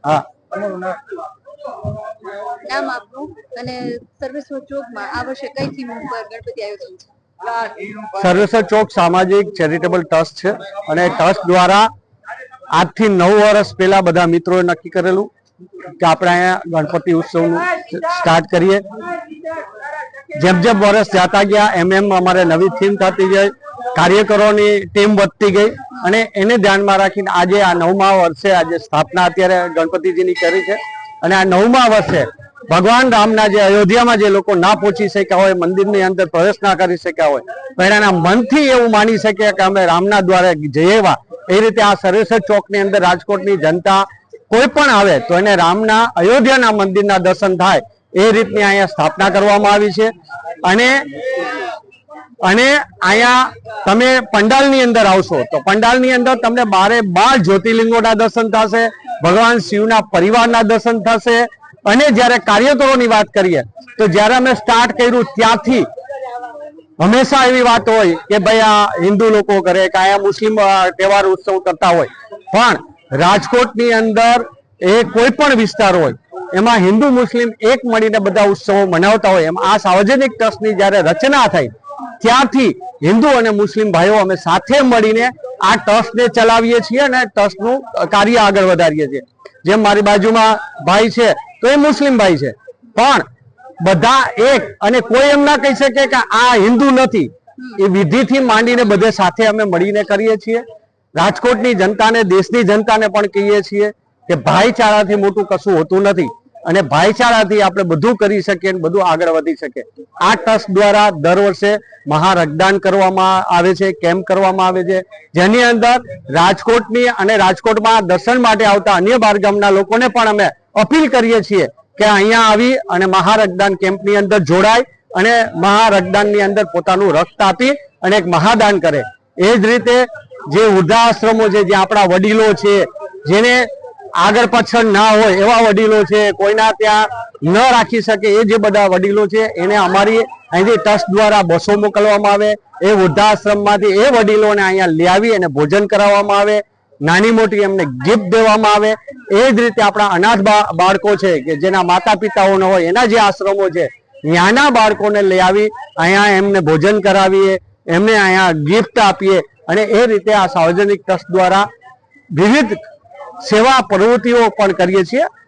હા, નામ આપનું અને સર્વેશ્વર ચોકમાં આ વર્ષે કઈ થીમ ઉપર ગણપતિ આયોજન છે? સર્વેશ્વર ચોક સામાજિક ચેરિટેબલ ટ્રસ્ટ છે અને ટ્રસ્ટ દ્વારા આજથી 9 વર્ષ પહેલા બધા મિત્રોએ નક્કી કરેલું કે આપણે અહીંયા ગણપતિ ઉત્સવનું સ્ટાર્ટ કરીએ. જેમ જેમ વર્ષ જતા ગયા એમ અમારે નવી થીમ થતી ગઈ, કાર્યકરોની ટીમ વધતી ગઈ અને એને ધ્યાનમાં રાખીને આજે આ 9મા વર્ષે આજે સ્થાપના અત્યારે ગણપતિજીની કરી છે અને આ 9મા વર્ષે ભગવાન રામના જે અયોધ્યામાં જે લોકો ના પહોંચી શક્યા હોય, મંદિરની અંદર પ્રવેશ ના કરી શક્યા હોય, પણ એના મનથી એવું માની શકે કે અમે રામના દ્વારે જઈએવા, એ રીતે આ સર્વેશ્વર ચોકની અંદર રાજકોટની જનતા કોઈ પણ આવે તો એને રામના અયોધ્યાના મંદિરના દર્શન થાય એ રીતની અહીંયા સ્થાપના કરવામાં આવી છે. અને અહીંયા તમે પંડાલની અંદર આવશો તો પંડાલની અંદર તમને 12 જ્યોતિર્લિંગોના દર્શન થશે, ભગવાન શિવના પરિવારના દર્શન થશે. અને જ્યારે કાર્યકરોની વાત કરીએ તો જ્યારે અમે સ્ટાર્ટ કર્યું ત્યાંથી હંમેશા એવી વાત હોય કે ભાઈ આ હિન્દુ લોકો કરે કે અહીંયા મુસ્લિમ તહેવાર ઉત્સવ કરતા હોય, પણ રાજકોટની અંદર એ કોઈ પણ વિસ્તાર હોય એમાં હિન્દુ મુસ્લિમ એક મળીને બધા ઉત્સવો મનાવતા હોય. એમ આ સાર્વજનિક ટ્રસ્ટની જ્યારે રચના થઈ ત્યારથી હિન્દુ અને મુસ્લિમ ભાઈઓ અમે સાથે મળીને આ ટ્રસ્ટને ચલાવીએ છીએ અને ટ્રસ્ટનું કાર્ય આગળ વધારીએ છીએ. જેમ મારી બાજુમાં ભાઈ છે તો એ મુસ્લિમ ભાઈ છે, પણ બધા એક અને કોઈ એમ ના કહી શકે કે આ હિન્દુ નથી. એ વિધિથી માંડીને બધે સાથે અમે મળીને કરીએ છીએ. રાજકોટની જનતાને, દેશની જનતાને પણ કહીએ છીએ કે ભાઈચારાથી મોટું કશું હોતું નથી અને ભાઈચારાથી આપણે બધું કરી શકીએ અને બધું આગળ વધી શકે. આ ટ્રસ્ટ દ્વારા દર વર્ષે મહારક્તદાન કરવામાં આવે છે, કેમ્પ કરવામાં આવે છે, જેની અંદર રાજકોટની અને રાજકોટમાં દર્શન માટે આવતા અન્ય બહાર ગામના લોકોને પણ અમે અપીલ કરીએ છીએ કે અહીંયા આવી અને મહારક્તદાન કેમ્પની અંદર જોડાય અને મહારક્તદાનની અંદર પોતાનું રક્ત આપી અને એક મહાદાન કરે. એ જ રીતે જે વૃદ્ધાશ્રમો છે, જે આપણા વડીલો છે, જેને આગળ પાછળ ના હોય એવા વડીલો છે, કોઈના ત્યાં ન રાખી શકે એ જે બધા વડીલો છે, એને અમારી અહીંથી ટ્રસ્ટ દ્વારા બસો મોકલવામાં આવે. એ વૃદ્ધાશ્રમમાંથી એ વડીલોને અહીંયા લાવી અને ભોજન કરાવવામાં આવે, નાની મોટી એમને ગિફ્ટ દેવામાં આવે. એ જ રીતે આપણા અનાથ બાળકો છે કે જેના માતા પિતાઓ ન હોય એના જે આશ્રમો છે ત્યાંના બાળકોને લઈ આવી અહીંયા એમને ભોજન કરાવીએ, એમને અહીંયા ગિફ્ટ આપીએ અને એ રીતે આ સાર્વજનિક ટ્રસ્ટ દ્વારા વિવિધ સેવા પ્રવૃત્તિઓ પણ કરીએ છીએ.